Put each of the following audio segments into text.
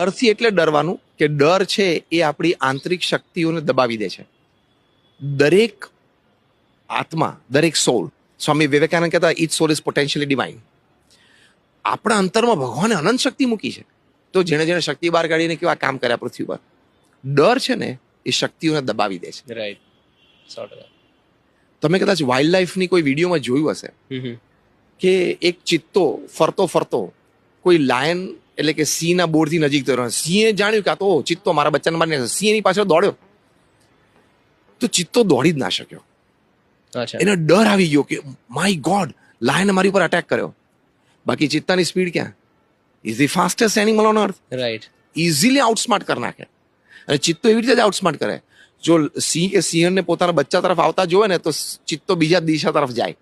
ડરથી એટલે ડરવાનું કે ડર છે એ આપણી આંતરિક શક્તિઓને દબાવી દે છે. દરેક આત્મા, દરેક સોલ, સ્વામી વિવેકાનંદ કહેતા each soul is potentially divine. આપણા અંતરમાં ભગવાને અનંત શક્તિ મૂકી છે. તો જેણે જેણે શક્તિ બહાર કાઢીને કેવા કામ કર્યા પૃથ્વી પર. ડર છે ને એ શક્તિઓને દબાવી દે છે. રાઈટ 100%. તમે કદાચ વાઇલ્ડ લાઈફની કોઈ વિડીયોમાં જોયું હશે કે એક ચિત્તો ફરતો ફરતો કોઈ લાયન એટલે કે સિંહના બોર્ડથી નજીક થયો. સિંહે જાણ્યું કે આ તો ચિત્તો મારા બચ્ચાને મારી નાખશે. સિંહ એની પાછળ દોડ્યો તો ચિત્તો દોડી જ ના શક્યો. અચ્છા. એને ડર આવી ગયો કે માય ગોડ, લાયને મારી ઉપર અટેક કર્યો. બાકી ચિત્તાની સ્પીડ ક્યાં? Is the fastest animal on earth. Right. Easily outsmart કરી નાખે. અને ચિત્તો એવી રીતે જ આઉટસ્માર્ટ કરે. જો સિંહ કે સિંહણને પોતાના બચ્ચા તરફ આવતા જોવે ને તો ચિત્તો બીજા દિશા તરફ જાય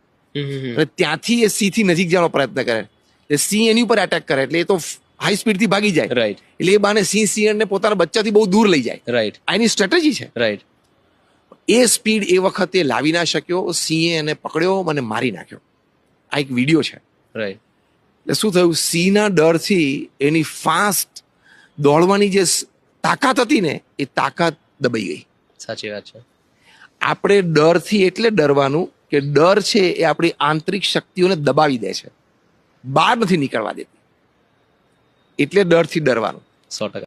અને ત્યાંથી એ સિંહથી નજીક જવાનો પ્રયત્ન કરે. એટલે સિંહ એની ઉપર એટેક કરે એટલે એ તો હાઈ સ્પીડથી ભાગી જાય. રાઈટ. એટલે એ બાને સિંહ સિંહણને પોતાના બચ્ચાથી બહુ દૂર લઈ જાય. રાઈટ. આ એની સ્ટ્રેટેજી છે. રાઈટ. એ સ્પીડ એ વખતે લાવી ના શક્યો. સિંહે એને પકડ્યો અને મારી નાખ્યો. આ એક વિડીયો છે. રાઈટ. એટલે શું થયું, સિંહના ડરથી એની ફાસ્ટ દોડવાની જે તાકાત હતી ને એ તાકાત દબાઈ ગઈ. સાચી વાત છે. આપણે ડરથી એટલે ડરવાનું કે ડર છે એ આપણી આંતરિક શક્તિઓને દબાવી દે છે, બહાર નથી નીકળવા દેતી. એટલે ડરથી ડરવાનું. 100%.